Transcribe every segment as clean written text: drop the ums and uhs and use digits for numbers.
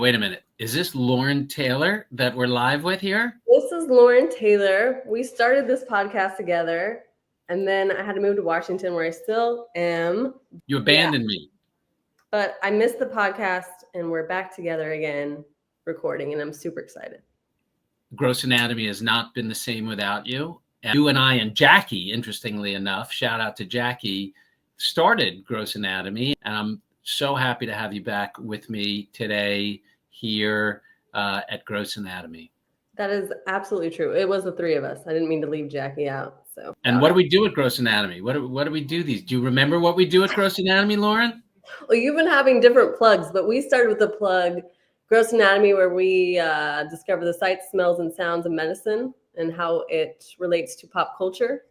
Wait a minute. Is this Lauren Taylor that we're live with here? This is Lauren Taylor. We started this podcast together, and then I had to move to Washington, where I still am. You abandoned me. But I missed the podcast, and we're back together again recording, and I'm super excited. Gross Anatomy has not been the same without you. And you and I and Jackie, interestingly enough, shout out to Jackie, started Gross Anatomy, and I'm so happy to have you back with me today here at Gross Anatomy. That is absolutely true. It was the three of us. I didn't mean to leave Jackie out. So. And what do we do at Gross Anatomy? What do we do these? Do you remember what we do at Gross Anatomy, Lauren? Well, you've been having different plugs, but we started with the plug Gross Anatomy, where we discover the sights, smells, and sounds of medicine and how it relates to pop culture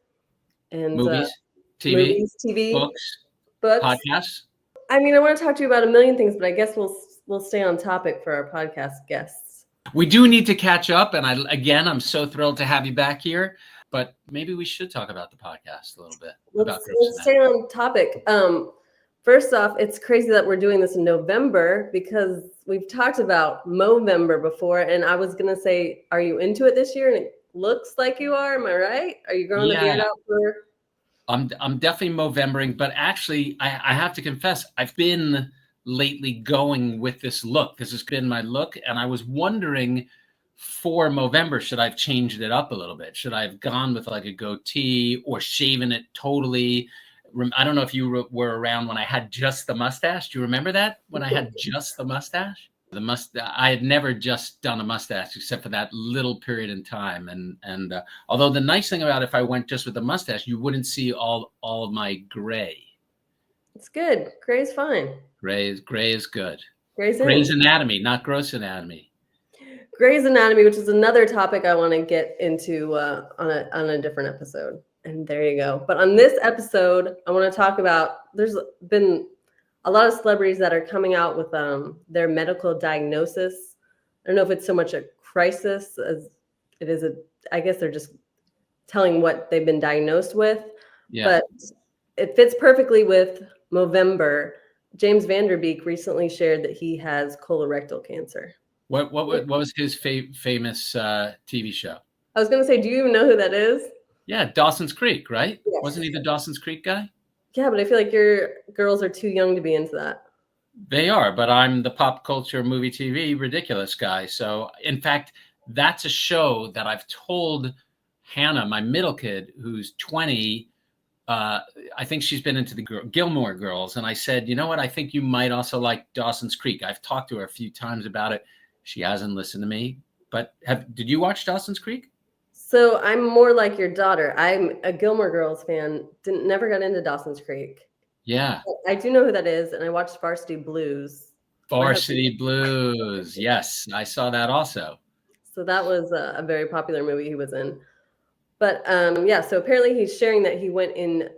and movies, TV, books, podcasts. I mean, I want to talk to you about a million things, but I guess we'll stay on topic for our podcast guests. We do need to catch up, and I'm so thrilled to have you back here. But maybe we should talk about the podcast a little bit. Let's stay on topic. First off, it's crazy that we're doing this in November because we've talked about Movember before, and I was gonna say, are you into it this year? And it looks like you are. Am I right? Are you growing the beard out for? I'm definitely Movembering, but actually, I have to confess, I've been lately going with this look. This has been my look, and I was wondering for Movember, should I have changed it up a little bit? Should I have gone with like a goatee or shaven it totally? I don't know if you were around when I had just the mustache. Do you remember that? When I had just the mustache? I had never just done a mustache except for that little period in time. And although the nice thing about if I went just with the mustache, you wouldn't see all of my gray. It's good. Gray is fine. Gray is good. Gray's Anatomy, not Gross Anatomy. Gray's Anatomy, which is another topic I want to get into on a different episode. And there you go. But on this episode, I want to talk about, there's been a lot of celebrities that are coming out with their medical diagnosis. I don't know if it's so much a crisis as it is I guess they're just telling what they've been diagnosed with. Yeah. But it fits perfectly with Movember. James Van Der Beek recently shared that he has colorectal cancer. What was his famous TV show? I was going to say, do you even know who that is? Yeah, Dawson's Creek, right? Yes. Wasn't he the Dawson's Creek guy? Yeah, but I feel like your girls are too young to be into that. They are, but I'm the pop culture movie TV ridiculous guy. So, in fact, that's a show that I've told Hannah, my middle kid, who's 20. I think she's been into the Gilmore Girls. And I said, you know what? I think you might also like Dawson's Creek. I've talked to her a few times about it. She hasn't listened to me. But did you watch Dawson's Creek? So I'm more like your daughter. I'm a Gilmore Girls fan. Never got into Dawson's Creek. Yeah. But I do know who that is, and I watched Varsity Blues. Varsity Blues. Yes, I saw that also. So that was a very popular movie he was in. But so apparently he's sharing that he went in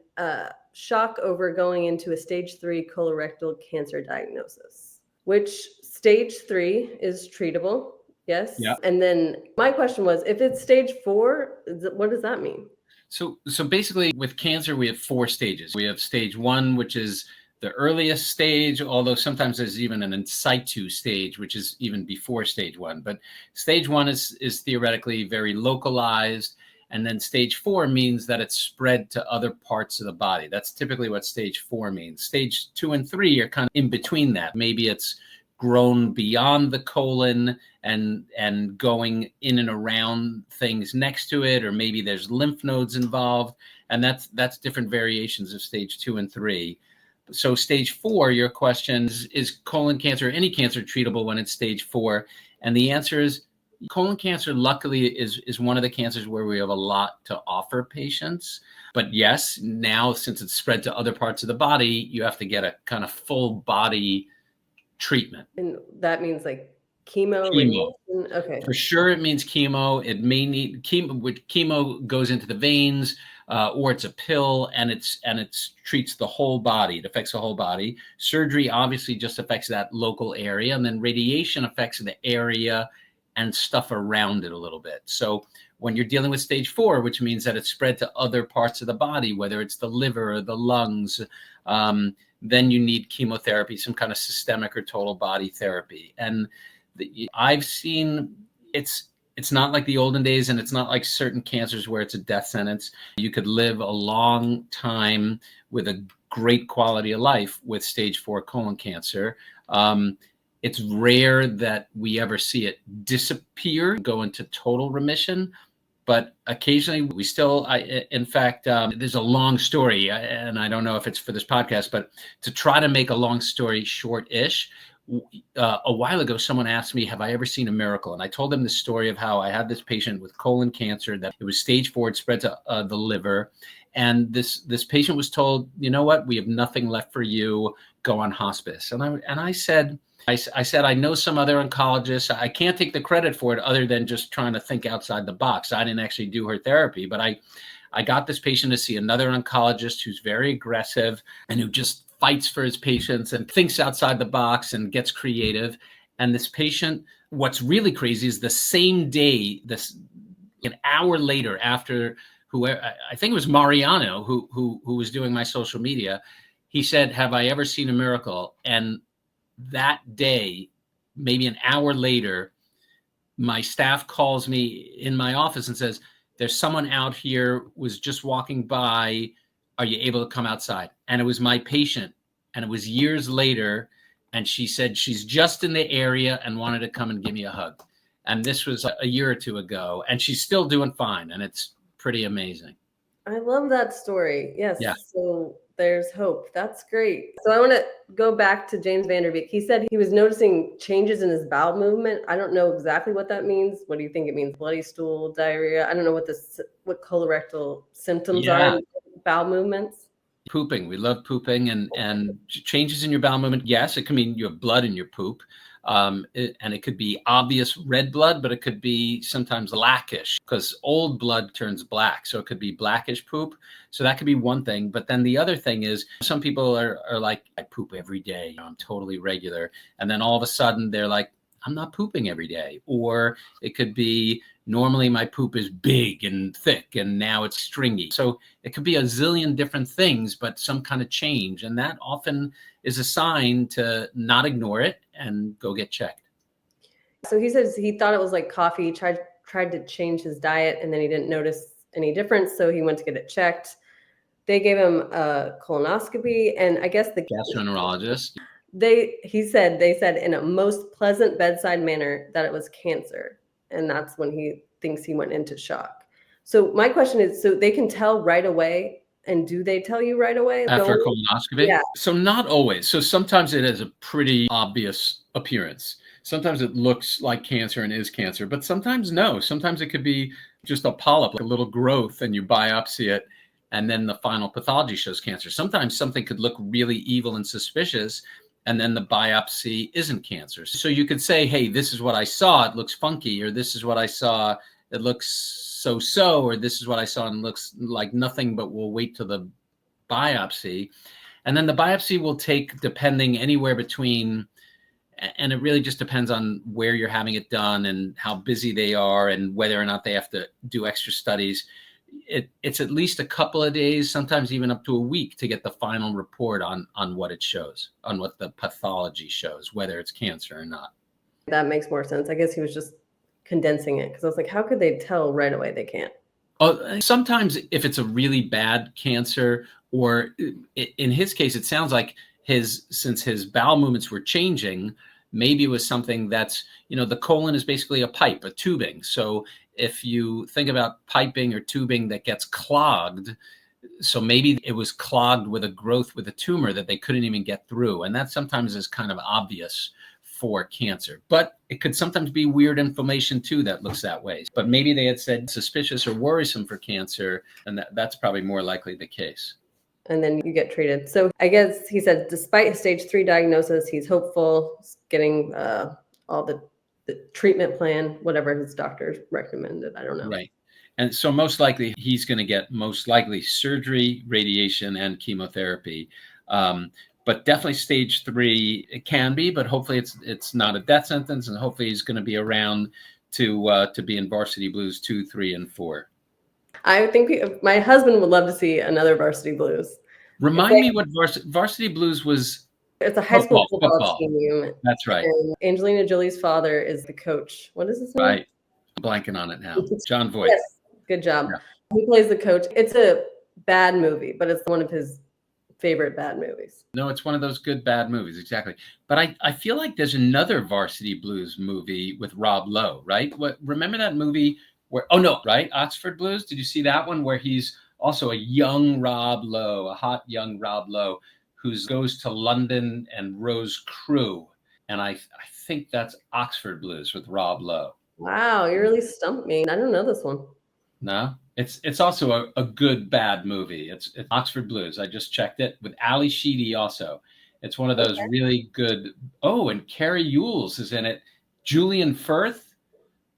shock over going into a stage 3 colorectal cancer diagnosis, which stage 3 is treatable. Yes. Yeah. And then my question was, if it's stage 4, what does that mean? So basically with cancer, we have 4 stages. We have stage 1, which is the earliest stage, although sometimes there's even an in situ stage, which is even before stage 1. But stage 1 is theoretically very localized. And then stage 4 means that it's spread to other parts of the body. That's typically what stage 4 means. Stage 2 and 3 are kind of in between that. Maybe it's grown beyond the colon and going in and around things next to it, or maybe there's lymph nodes involved, and that's different variations of stage 2 and 3. So stage 4, your question is colon cancer, any cancer treatable when it's stage 4? And the answer is colon cancer, luckily, is one of the cancers where we have a lot to offer patients. But yes, now since it's spread to other parts of the body, you have to get a kind of full body treatment. And that means like chemo. Okay. For sure, it means chemo. It may need chemo. Chemo goes into the veins, or it's a pill, and it treats the whole body. It affects the whole body. Surgery obviously just affects that local area, and then radiation affects the area and stuff around it a little bit. So when you're dealing with stage 4, which means that it's spread to other parts of the body, whether it's the liver or the lungs, then you need chemotherapy, some kind of systemic or total body therapy. And I've seen it's not like the olden days, and it's not like certain cancers where it's a death sentence. You could live a long time with a great quality of life with stage 4 colon cancer. It's rare that we ever see it disappear, go into total remission, but occasionally we still, in fact, there's a long story, and I don't know if it's for this podcast, but to try to make a long story short-ish, a while ago, someone asked me, have I ever seen a miracle? And I told them the story of how I had this patient with colon cancer, that it was stage 4, it spread to the liver. And this patient was told, you know what, we have nothing left for you, go on hospice. And I said, I know some other oncologists. I can't take the credit for it other than just trying to think outside the box. I didn't actually do her therapy, but I got this patient to see another oncologist who's very aggressive and who just fights for his patients and thinks outside the box and gets creative. And this patient, what's really crazy is the same day, an hour later, after whoever, I think it was Mariano who was doing my social media, he said, have I ever seen a miracle? And that day, maybe an hour later, my staff calls me in my office and says, there's someone out here, was just walking by. Are you able to come outside? And it was my patient. And it was years later. And she said she's just in the area and wanted to come and give me a hug. And this was a year or two ago. And she's still doing fine. And it's pretty amazing. I love that story. Yes. Yeah. So there's hope. That's great. So I want to go back to James Vanderbeek. He said he was noticing changes in his bowel movement. I don't know exactly what that means. What do you think it means? Bloody stool, diarrhea? I don't know what colorectal symptoms are in bowel movements. Pooping. We love pooping, and changes in your bowel movement. Yes, it can mean you have blood in your poop. And it could be obvious red blood, but it could be sometimes blackish, because old blood turns black. So it could be blackish poop. So that could be one thing. But then the other thing is, some people are like, I poop every day, I'm totally regular. And then all of a sudden they're like, I'm not pooping every day. Or it could be, normally my poop is big and thick and now it's stringy. So it could be a zillion different things, but some kind of change. And that often is a sign to not ignore it and go get checked. So he says he thought it was like coffee. He tried to change his diet, and then he didn't notice any difference. So he went to get it checked. They gave him a colonoscopy, and I guess the gastroenterologist. They said in a most pleasant bedside manner that it was cancer. And that's when he thinks he went into shock. So my question is, so they can tell right away, and do they tell you right away? After a colonoscopy? Yeah. So not always. So sometimes it has a pretty obvious appearance. Sometimes it looks like cancer and is cancer, but sometimes no. Sometimes it could be just a polyp, like a little growth, and you biopsy it, and then the final pathology shows cancer. Sometimes something could look really evil and suspicious, and then the biopsy isn't cancer. So you could say, hey, this is what I saw, it looks funky, or this is what I saw, it looks so-so, or this is what I saw and looks like nothing, but we'll wait till the biopsy. And then the biopsy will take, depending, anywhere between, and it really just depends on where you're having it done and how busy they are and whether or not they have to do extra studies. It's at least a couple of days, sometimes even up to a week, to get the final report on what it shows, on what the pathology shows, whether it's cancer or not. That makes more sense. I guess he was just condensing it, because I was like, how could they tell right away? They can't. Oh, sometimes if it's a really bad cancer, or in his case, it sounds like since his bowel movements were changing, maybe it was something that's, the colon is basically a pipe, a tubing. So if you think about piping or tubing that gets clogged, so maybe it was clogged with a growth, with a tumor that they couldn't even get through. And that sometimes is kind of obvious for cancer, but it could sometimes be weird inflammation too that looks that way. But maybe they had said suspicious or worrisome for cancer, and that's probably more likely the case. And then you get treated. So I guess he said, despite his stage 3 diagnosis, he's hopeful, getting all the treatment plan, whatever his doctor recommended. I don't know. Right. And so most likely he's going to get surgery, radiation, and chemotherapy. But definitely stage 3, it can be, but hopefully it's not a death sentence, and hopefully he's going to be around to be in Varsity Blues 2, 3, and 4. I think my husband would love to see another Varsity Blues. Remind me what Varsity Blues was. It's a high school football Football. team. That's right. And Angelina Jolie's father is the coach. What is his name? Right. I'm blanking on it now. John Voight. Yes. Good job. Yeah. He plays the coach. It's a bad movie, but it's one of his favorite bad movies. No, it's one of those good bad movies, exactly. But I feel like there's another Varsity Blues movie with Rob Lowe, right? Remember that movie where right? Oxford Blues. Did you see that one where he's also a young Rob Lowe, a hot young Rob Lowe, who goes to London and Rose Crew, and I think that's Oxford Blues with Rob Lowe. Wow, you really stumped me. I don't know this one. No, it's also a good bad movie. It's Oxford Blues. I just checked it with Ali Sheedy also. It's one of those really good. Oh, and Carrie Ewells is in it. Julian Firth.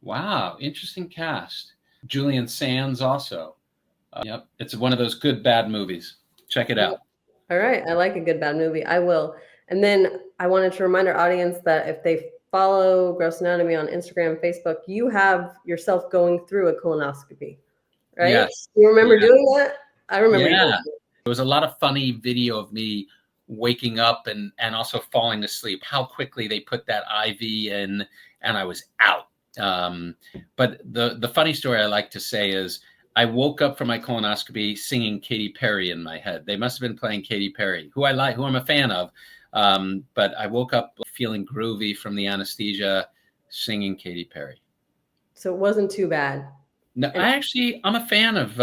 Wow, interesting cast. Julian Sands also. Yep, it's one of those good bad movies. Check it out. All right, I like a good bad movie. I will. And then I wanted to remind our audience that if they follow Gross Anatomy on Instagram, Facebook, you have yourself going through a colonoscopy, right? Yes. You remember doing that? I remember. Yeah. There was a lot of funny video of me waking up and also falling asleep, how quickly they put that IV in, and I was out. But the funny story I like to say is I woke up from my colonoscopy singing Katy Perry in my head. They must have been playing Katy Perry, who I'm a fan of. But I woke up feeling groovy from the anesthesia, singing Katy Perry. So it wasn't too bad. No, I'm a fan of,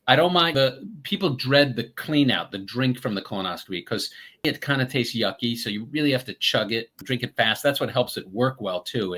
I don't mind. The people dread the clean out, the drink from the colonoscopy, because it kind of tastes yucky. So you really have to chug it, drink it fast. That's what helps it work well too,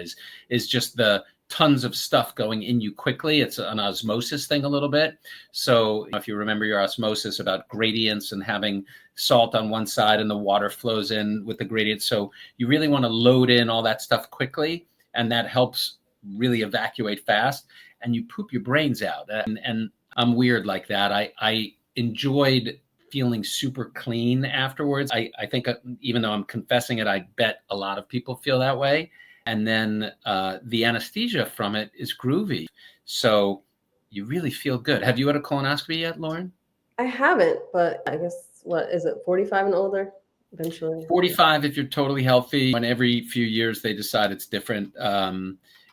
is just the tons of stuff going in you quickly. It's an osmosis thing a little bit. So if you remember your osmosis about gradients and having salt on one side and the water flows in with the gradient. So you really want to load in all that stuff quickly, and that helps really evacuate fast, and you poop your brains out. And I'm weird like that. I enjoyed feeling super clean afterwards. I think even though I'm confessing it, I bet a lot of people feel that way. And then the anesthesia from it is groovy. So you really feel good. Have you had a colonoscopy yet, Lauren? I haven't, but I guess, what is it, 45 and older eventually? 45 if you're totally healthy. And every few years they decide it's different.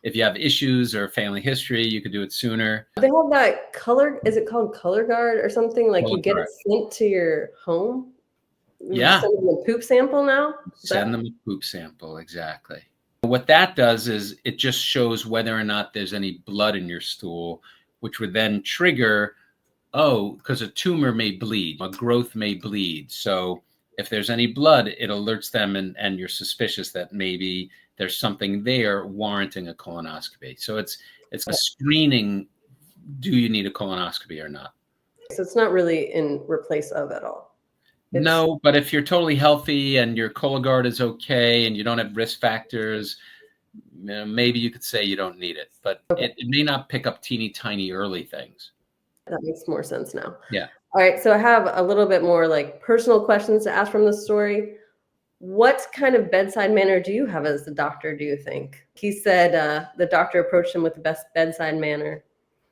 If you have issues or family history, you could do it sooner. They have that color, is it called Color Guard or something? Like you get it sent to your home? Yeah. Send them a poop sample now? Send them a poop sample, exactly. What that does is it just shows whether or not there's any blood in your stool, which would then trigger, because a tumor may bleed, a growth may bleed. So if there's any blood, it alerts them, and you're suspicious that maybe there's something there warranting a colonoscopy. So it's a screening. Do you need a colonoscopy or not? So it's not really in replace of at all. No, but if you're totally healthy and your Cologuard is okay and you don't have risk factors, maybe you could say you don't need it, but it may not pick up teeny tiny early things. That makes more sense now. Yeah. All right. So I have a little bit more like personal questions to ask from the story. What kind of bedside manner do you have as a doctor, do you think? He said the doctor approached him with the best bedside manner.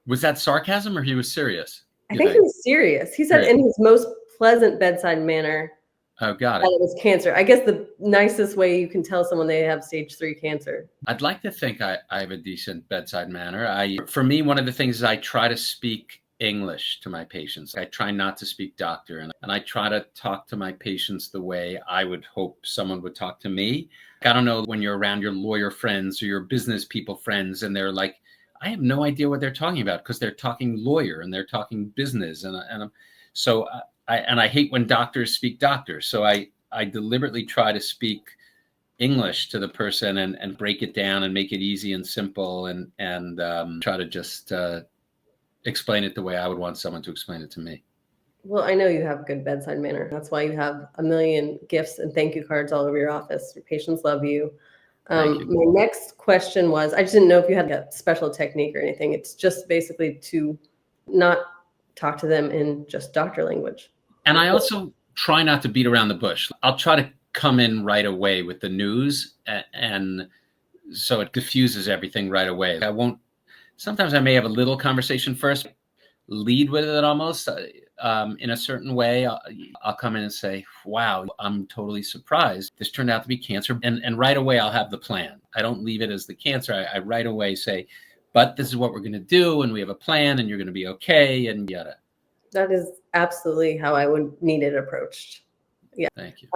Was that sarcasm or he was serious? I think he was serious. He said in his most pleasant bedside manner. Oh, got it. That it was cancer. I guess the nicest way you can tell someone they have stage 3 cancer. I'd like to think I have a decent bedside manner. For me, one of the things is I try to speak English to my patients. I try not to speak doctor, and I try to talk to my patients the way I would hope someone would talk to me. I don't know when you're around your lawyer friends or your business people friends, and they're like, I have no idea what they're talking about because they're talking lawyer and they're talking business, so I hate when doctors speak doctor. So I deliberately try to speak English to the person and break it down and make it easy and simple and try to just explain it the way I would want someone to explain it to me. Well, I know you have good bedside manner. That's why you have a million gifts and thank you cards all over your office. Your patients love you. My next question was, I just didn't know if you had a special technique or anything. It's just basically to not talk to them in just doctor language. And I also try not to beat around the bush. I'll try to come in right away with the news, and so it diffuses everything right away. Sometimes I may have a little conversation first, lead with it almost. in a certain way, I'll come in and say, wow, I'm totally surprised. This turned out to be cancer. And right away, I'll have the plan. I don't leave it as the cancer. I right away say, but this is what we're going to do. And we have a plan and you're going to be okay. And yada. That is absolutely how I would need it approached. Yeah. Thank you.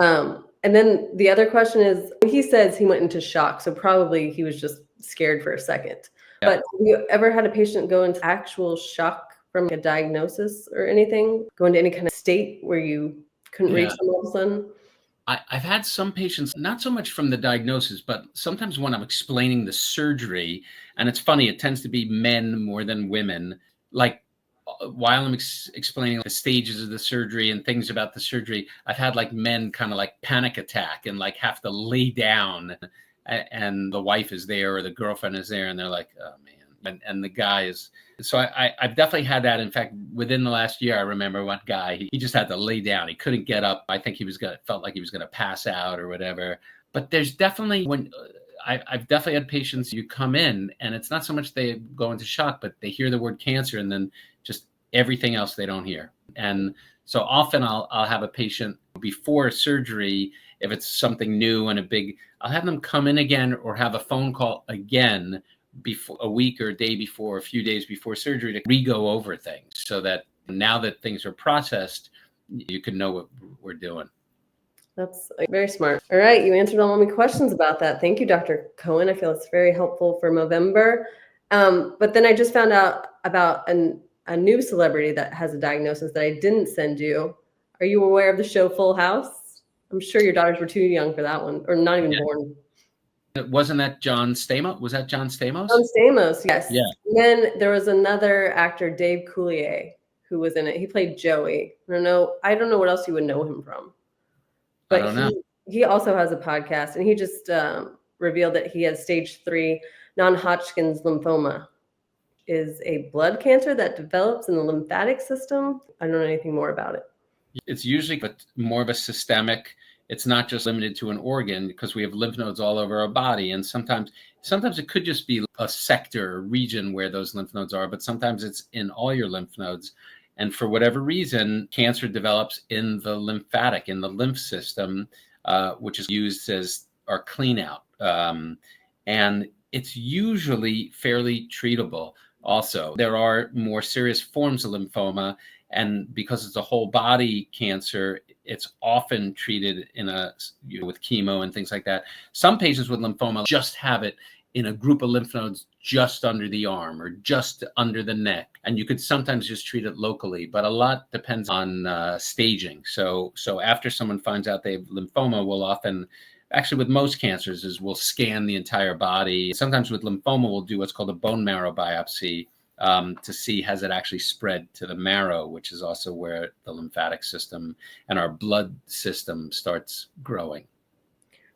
And then the other question is, he says he went into shock. So probably he was just scared for a second. Yeah. But have you ever had a patient go into actual shock from a diagnosis or anything? Go into any kind of state where you couldn't reach them all of a sudden? I've had some patients, not so much from the diagnosis, but sometimes when I'm explaining the surgery, and it's funny, it tends to be men more than women, like while I'm explaining the stages of the surgery and things about the surgery, I've had like men kind of like panic attack and like have to lay down, and the wife is there or the girlfriend is there and they're like, oh man, and the guy is. So I've definitely had that. In fact, within the last year, I remember one guy, he just had to lay down. He couldn't get up. I think felt like he was going to pass out or whatever. But there's definitely I've definitely had patients, you come in and it's not so much they go into shock, but they hear the word cancer and then just everything else they don't hear. And so often I'll have a patient before surgery, if it's something new and I'll have them come in again or have a phone call again before a week or a day before, a few days before surgery to re-go over things so that now that things are processed, you can know what we're doing. That's very smart. All right. You answered all my questions about that. Thank you, Dr. Cohen. I feel it's very helpful for Movember. But then I just found out about a new celebrity that has a diagnosis that I didn't send you. Are you aware of the show Full House? I'm sure your daughters were too young for that one, or not even born. Wasn't that John Stamos? Was that John Stamos? John Stamos, yes. Yeah. And then there was another actor, Dave Coulier, who was in it. He played Joey. I don't know what else you would know him from. But he also has a podcast, and he just revealed that he has stage 3 non-Hodgkin's lymphoma. Is a blood cancer that develops in the lymphatic system. I don't know anything more about it. It's usually more of a systemic. It's not just limited to an organ because we have lymph nodes all over our body. And sometimes it could just be a sector, a region where those lymph nodes are, but sometimes it's in all your lymph nodes. And for whatever reason, cancer develops in the lymph system, which is used as our clean out. And it's usually fairly treatable. Also, there are more serious forms of lymphoma, and because it's a whole body cancer, it's often treated with chemo and things like that. Some patients with lymphoma just have it in a group of lymph nodes just under the arm or just under the neck, and you could sometimes just treat it locally, but a lot depends on staging. So after someone finds out they have lymphoma, we'll often, actually with most cancers, is we'll scan the entire body. Sometimes with lymphoma, we'll do what's called a bone marrow biopsy to see has it actually spread to the marrow, which is also where the lymphatic system and our blood system starts growing.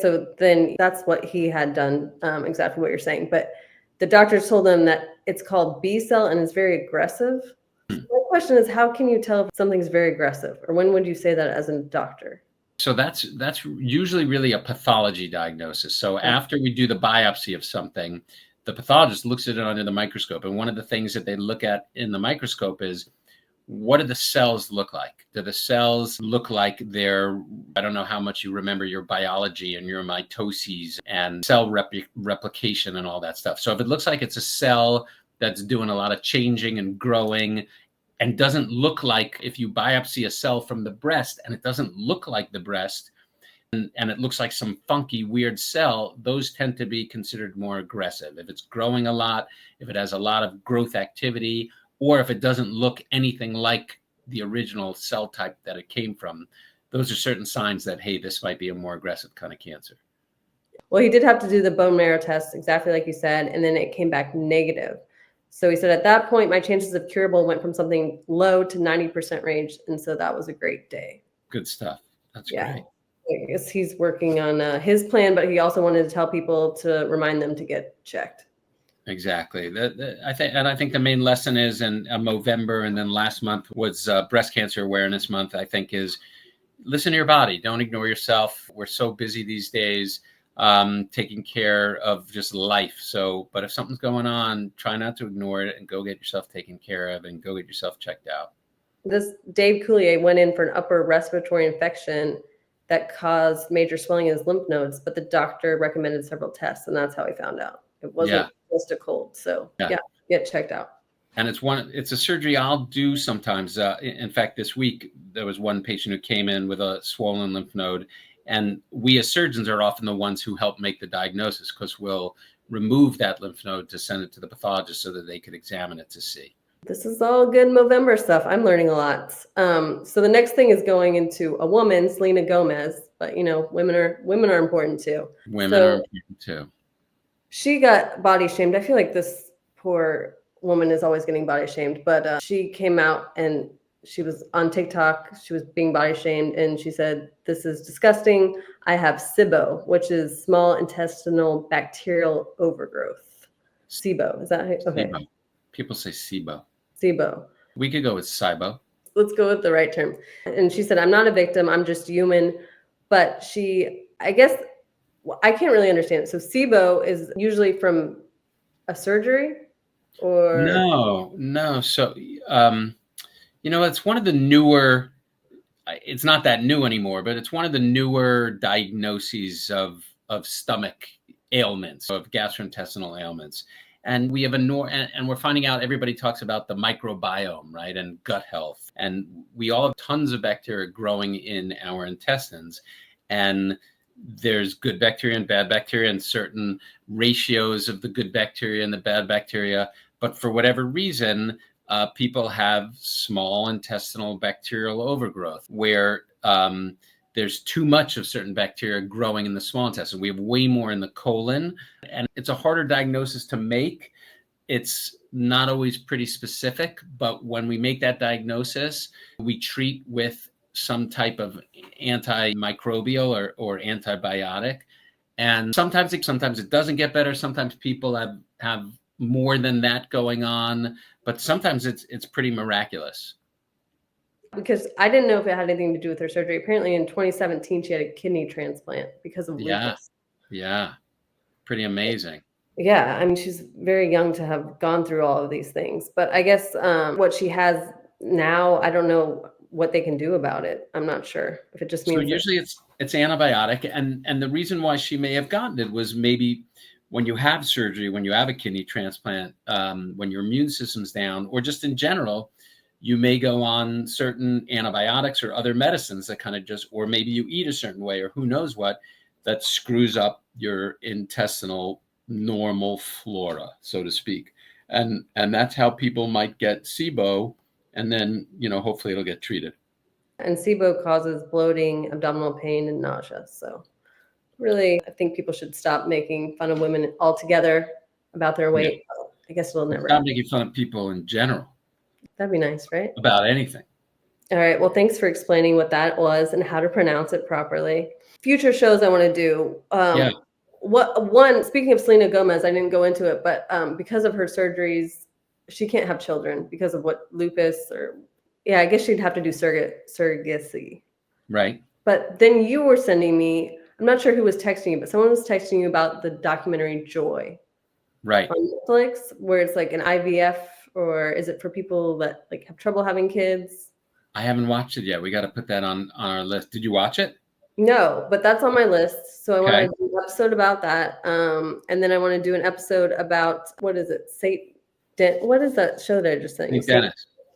So then that's what he had done, exactly what you're saying. But the doctors told him that it's called B cell and it's very aggressive. My question is, how can you tell if something's very aggressive? Or when would you say that as a doctor? So that's usually really a pathology diagnosis. So after we do the biopsy of something, the pathologist looks at it under the microscope. And one of the things that they look at in the microscope is, what do the cells look like? Do the cells look like they're, I don't know how much you remember your biology and your mitoses and cell replication and all that stuff. So if it looks like it's a cell that's doing a lot of changing and growing and doesn't look like, if you biopsy a cell from the breast and it doesn't look like the breast, and it looks like some funky, weird cell, those tend to be considered more aggressive. If it's growing a lot, if it has a lot of growth activity, or if it doesn't look anything like the original cell type that it came from, those are certain signs that, hey, this might be a more aggressive kind of cancer. Well, he did have to do the bone marrow test, exactly like you said, and then it came back negative. So he said, at that point, my chances of curable went from something low to 90% range. And so that was a great day. Good stuff. That's great. I guess he's working on his plan, but he also wanted to tell people to remind them to get checked. Exactly. I think the main lesson is, in Movember, and then last month was Breast Cancer Awareness Month, I think, is listen to your body. Don't ignore yourself. We're so busy these days taking care of just life. But if something's going on, try not to ignore it and go get yourself taken care of and go get yourself checked out. This Dave Coulier went in for an upper respiratory infection that caused major swelling in his lymph nodes, but the doctor recommended several tests, and that's how he found out. It wasn't just a cold. So get checked out. And it's a surgery I'll do sometimes. In fact, this week, there was one patient who came in with a swollen lymph node. And we as surgeons are often the ones who help make the diagnosis, because we'll remove that lymph node to send it to the pathologist so that they could examine it to see. This is all good Movember stuff. I'm learning a lot. So the next thing is going into a woman, Selena Gomez. But, you know, women are important too. Women are important too. She got body shamed. I feel like this poor woman is always getting body shamed. But she came out and she was on TikTok. She was being body shamed. And she said, "This is disgusting. I have SIBO, which is small intestinal bacterial overgrowth." SIBO. Is that okay? SIBO. People say SIBO. SIBO. We could go with SIBO. Let's go with the right term. And she said, "I'm not a victim. I'm just human." But I guess, I can't really understand it. So SIBO is usually from a surgery, or? No. So, you know, it's one of the newer, it's not that new anymore, but it's one of the newer diagnoses of stomach ailments, of gastrointestinal ailments. And we have and we're finding out, everybody talks about the microbiome, right? And gut health. And we all have tons of bacteria growing in our intestines. And there's good bacteria and bad bacteria, and certain ratios of the good bacteria and the bad bacteria. But for whatever reason, people have small intestinal bacterial overgrowth, where there's too much of certain bacteria growing in the small intestine. We have way more in the colon, and it's a harder diagnosis to make. It's not always pretty specific, but when we make that diagnosis, we treat with some type of antimicrobial or antibiotic. And sometimes it doesn't get better. Sometimes people have more than that going on, but sometimes it's pretty miraculous. Because I didn't know if it had anything to do with her surgery. Apparently in 2017, she had a kidney transplant because of lupus. Yeah. Pretty amazing. Yeah. I mean, she's very young to have gone through all of these things. But I guess what she has now, I don't know what they can do about it. I'm not sure if it just means. So usually it's antibiotic. And the reason why she may have gotten it was maybe when you have surgery, when you have a kidney transplant, when your immune system's down, or just in general, you may go on certain antibiotics or other medicines that kind of or maybe you eat a certain way, or who knows what, that screws up your intestinal normal flora, so to speak. And that's how people might get SIBO, and then, you know, hopefully it'll get treated. And SIBO causes bloating, abdominal pain, and nausea. So really, I think people should stop making fun of women altogether about their weight. Yeah. I guess it'll never stop making fun of people in general. That'd be nice, right? About anything. All right. Well, thanks for explaining what that was and how to pronounce it properly. Future shows I want to do. Speaking of Selena Gomez, I didn't go into it, but because of her surgeries, she can't have children because of lupus I guess she'd have to do surrogacy. Right. But then you were sending me, I'm not sure who was texting you, but someone was texting you about the documentary Joy. Right. On Netflix, where it's like an IVF, or is it for people that like have trouble having kids? I haven't watched it yet. We got to put that on our list. Did you watch it? No, but that's on my list. So I want to do an episode about that. And then I want to do an episode about, what is it? What is that show that I just sent you?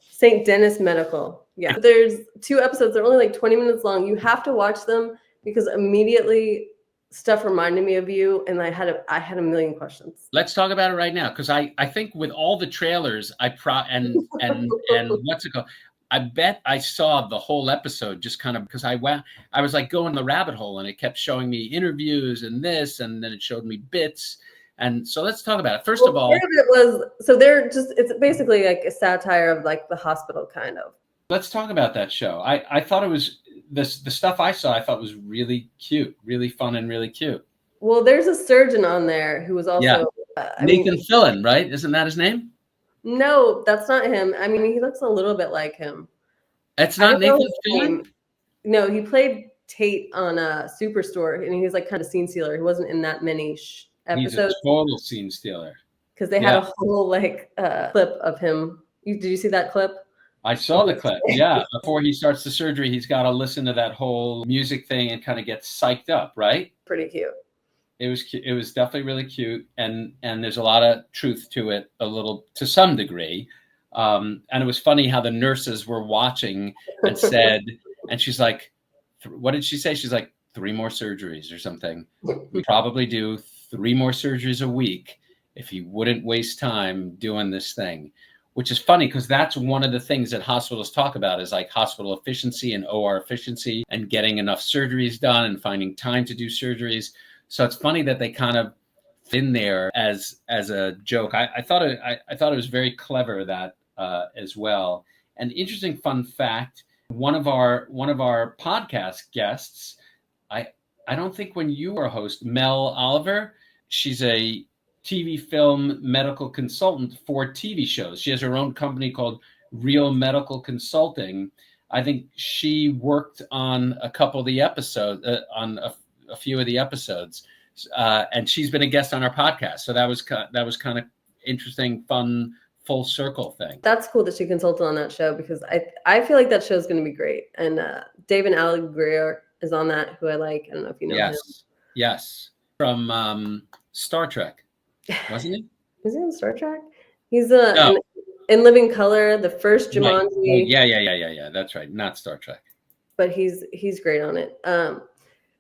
St. Dennis Medical. Yeah. There's 2 episodes. They're only like 20 minutes long. You have to watch them because immediately stuff reminded me of you, and I had a million questions. Let's talk about it right now, because I think with all the trailers, and what's it called? I bet I saw the whole episode just kind of because I was like going the rabbit hole, and it kept showing me interviews and this, and then it showed me bits. And so let's talk about it. First of all, it's basically like a satire of like the hospital kind of. Let's talk about that show. I thought it was the stuff I saw. I thought was really cute, really fun, and really cute. Well, there's a surgeon on there who was also Nathan Fillion, right? Isn't that his name? No, that's not him. I mean, he looks a little bit like him. It's not Nathan Fillion? No, he played Tate on Superstore, and he was like kind of scene stealer. He wasn't in that many episodes. He's a total scene stealer. Because they had a whole clip of him. Did you see that clip? I saw the clip. Yeah. Before he starts the surgery, he's got to listen to that whole music thing and kind of get psyched up, right? Pretty cute. It was definitely really cute, and there's a lot of truth to it, a little to some degree. And it was funny how the nurses were watching and said, and she's like, what did she say? She's like, 3 more surgeries or something. We probably do 3 more surgeries a week if he wouldn't waste time doing this thing, which is funny because that's one of the things that hospitals talk about is like hospital efficiency and OR efficiency and getting enough surgeries done and finding time to do surgeries. So it's funny that they kind of in there as a joke. I thought it was very clever that as well. An interesting fun fact: one of our podcast guests, I don't think when you were a host, Mel Oliver, she's a TV film medical consultant for TV shows. She has her own company called Real Medical Consulting. I think she worked on a couple of the episodes, on a few of the episodes, and she's been a guest on our podcast. So that was kind of interesting, fun, full circle thing. That's cool that she consulted on that show because I feel like that show is going to be great. And David Allegreer is on that, who I like. I don't know if you know him. Yes, from Star Trek, wasn't he? Is he in Star Trek? He's in Living Color, the first Jumanji. Yeah. That's right. Not Star Trek. But he's great on it.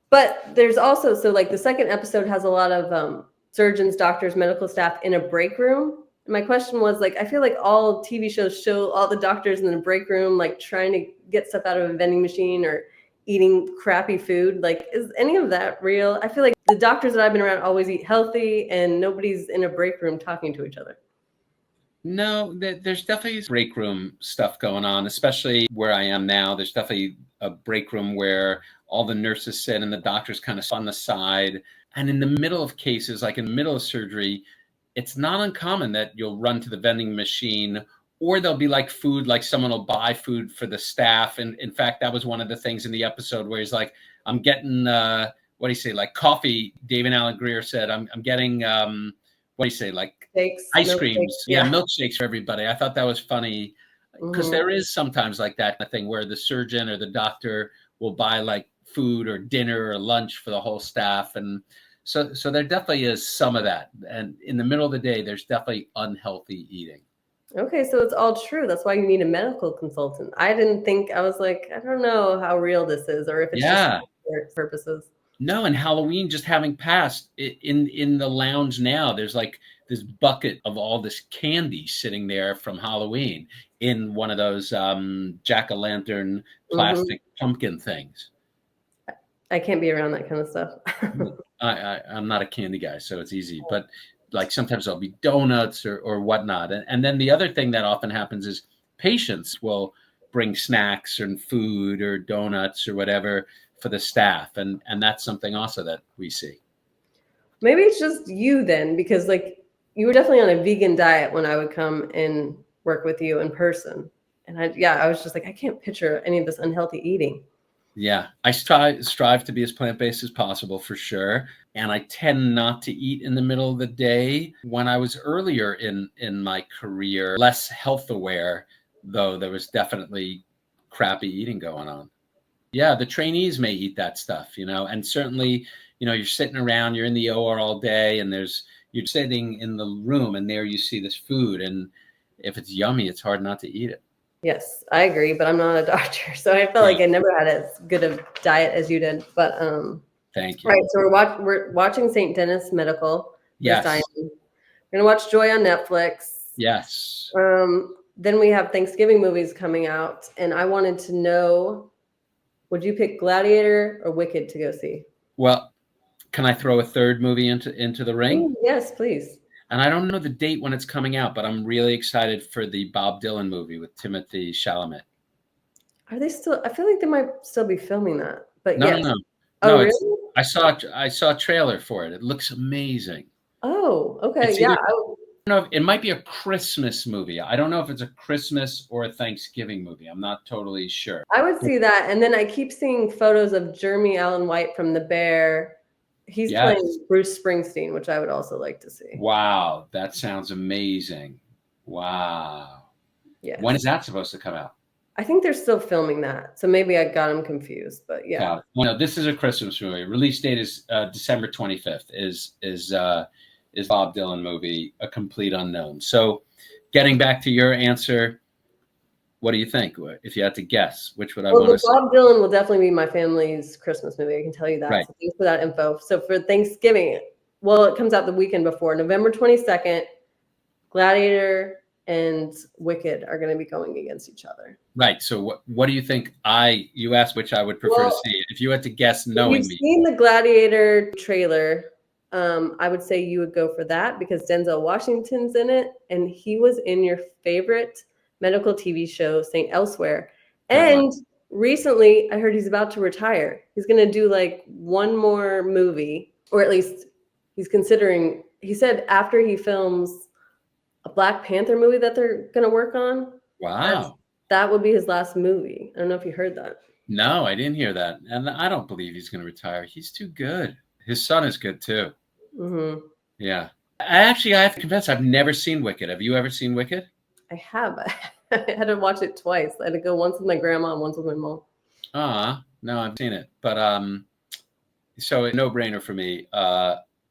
But there's also, so like the second episode has a lot of surgeons, doctors, medical staff in a break room. And my question was like, I feel like all TV shows show all the doctors in the break room, like trying to get stuff out of a vending machine or eating crappy food. Like, is any of that real? I feel like the doctors that I've been around always eat healthy and nobody's in a break room talking to each other. No, there's definitely break room stuff going on, especially where I am now. There's definitely a break room where all the nurses sit and the doctors kind of on the side. And in the middle of cases, like in the middle of surgery, it's not uncommon that you'll run to the vending machine or there'll be like food, like someone will buy food for the staff. And in fact, that was one of the things in the episode where he's like, I'm getting, what do you say, like coffee. David Allen Greer said, I'm getting, what do you say, like Shakes, ice creams, milkshakes for everybody. I thought that was funny because there is sometimes like that thing where the surgeon or the doctor will buy like food or dinner or lunch for the whole staff, and so there definitely is some of that. And in the middle of the day, there's definitely unhealthy eating. Okay, so it's all true. That's why you need a medical consultant. I didn't think, I was like, I don't know how real this is or if it's just for purposes. No, and Halloween just having passed, in the lounge now, there's like this bucket of all this candy sitting there from Halloween in one of those jack-o'-lantern plastic pumpkin things. I can't be around that kind of stuff. I'm not a candy guy, so it's easy. But like sometimes there'll be donuts or whatnot. And then the other thing that often happens is patients will bring snacks and food or donuts or whatever for the staff. And that's something also that we see. Maybe it's just you then, because like you were definitely on a vegan diet when I would come and work with you in person. And I was just like, I can't picture any of this unhealthy eating. Yeah, I strive to be as plant-based as possible for sure. And I tend not to eat in the middle of the day. When I was earlier in my career, less health aware, though, there was definitely crappy eating going on. Yeah, the trainees may eat that stuff, and certainly, you're sitting around, you're in the OR all day and you're sitting in the room and there you see this food. And if it's yummy, it's hard not to eat it. Yes, I agree, but I'm not a doctor, so I felt like I never had as good a diet as you did. But thank you. Right, so we're watching St. Denis Medical. Yes. We're gonna watch Joy on Netflix. Yes. Then we have Thanksgiving movies coming out, and I wanted to know, would you pick Gladiator or Wicked to go see? Well, can I throw a third movie into the ring? Yes, please. And I don't know the date when it's coming out, but I'm really excited for the Bob Dylan movie with Timothée Chalamet. Are they still? I feel like they might still be filming that. But no. Oh, really? I saw a trailer for it. It looks amazing. Oh, okay. I don't know if it might be a Christmas movie. I don't know if it's a Christmas or a Thanksgiving movie. I'm not totally sure. I would see that. And then I keep seeing photos of Jeremy Allen White from The Bear. He's playing Bruce Springsteen, which I would also like to see. Wow, that sounds amazing. Wow. Yes. When is that supposed to come out? I think they're still filming that, so maybe I got them confused. But yeah. Got it. Well, this is a Christmas movie. Release date is December 25th. Is Bob Dylan movie a complete unknown? So, getting back to your answer, what do you think? If you had to guess, which would I want to say? Bob Dylan will definitely be my family's Christmas movie. I can tell you that. Right. So thanks for that info. So for Thanksgiving, well, it comes out the weekend before, November 22nd. Gladiator and Wicked are going to be going against each other. Right. So what do you think? You asked which I would prefer to see. If you had to guess, knowing me. You've seen the Gladiator trailer. I would say you would go for that because Denzel Washington's in it, and he was in your favorite medical TV show, St. Elsewhere. And recently, I heard he's about to retire. He's going to do like one more movie, or at least he's considering. He said after he films a Black Panther movie that they're going to work on. Wow. That would be his last movie. I don't know if you heard that. No, I didn't hear that. And I don't believe he's going to retire. He's too good. His son is good too. Mm-hmm. Yeah. I have to confess, I've never seen Wicked. Have you ever seen Wicked? I have. I had to watch it twice. I had to go once with my grandma and once with my mom. No, I've seen it. But so a no-brainer for me.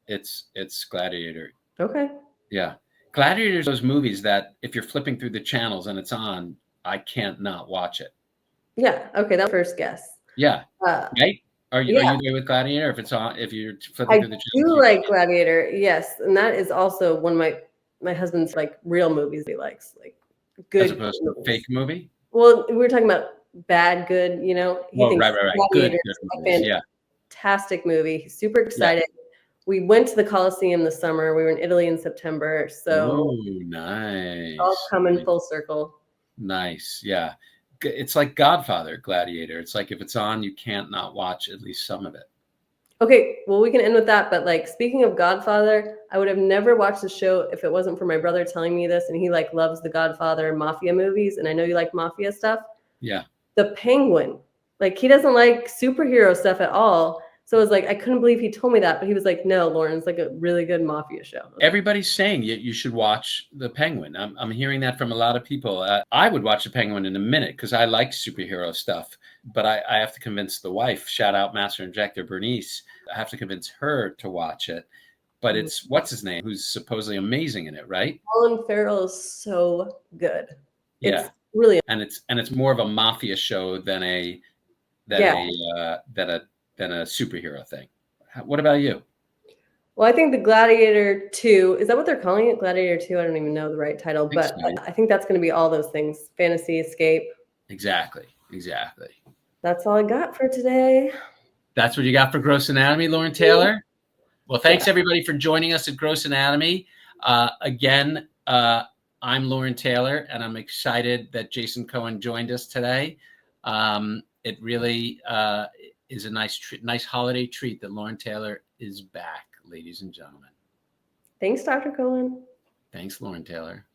It's Gladiator. Okay. Yeah. Gladiator's those movies that if you're flipping through the channels and it's on, I can't not watch it. Yeah. Okay. That first guess. Yeah. Right? Are you there with Gladiator? If it's on, if you're flipping through the channels. I do like Gladiator. Yes. And that is also one of my husband's like real movies he likes. Like good. As opposed to a fake movie? Well, we were talking about bad, good, you know. He thinks right. Good movies. Yeah. Fantastic movie. He's super excited. Yeah. We went to the Colosseum this summer. We were in Italy in September. So nice. All coming full circle. Nice. Yeah. It's like Godfather, Gladiator. It's like if it's on, you can't not watch at least some of it. Okay. Well, we can end with that. But like speaking of Godfather, I would have never watched the show if it wasn't for my brother telling me this. And he like loves the Godfather mafia movies. And I know you like mafia stuff. Yeah. The Penguin. Like he doesn't like superhero stuff at all. So it was like, I couldn't believe he told me that, but he was like, no, Lauren, it's like a really good mafia show. Everybody's saying you should watch The Penguin. I'm hearing that from a lot of people. I would watch The Penguin in a minute because I like superhero stuff, but I have to convince the wife, shout out Master Injector Bernice, I have to convince her to watch it. But it's, what's his name, who's supposedly amazing in it, right? Colin Farrell is so good. Yeah. It's really. And it's more of a mafia show than a superhero thing. What about you? Well, I think the Gladiator 2, is that what they're calling it? Gladiator 2? I don't even know the right title, but I think that's going to be all those things. Fantasy, escape. Exactly. That's all I got for today. That's what you got for Gross Anatomy, Lauren Taylor? Well, thanks everybody for joining us at Gross Anatomy. Again, I'm Lauren Taylor, and I'm excited that Jason Cohen joined us today. It really is a nice holiday treat that Lauren Taylor is back, ladies and gentlemen. Thanks, Dr. Cohen. Thanks, Lauren Taylor.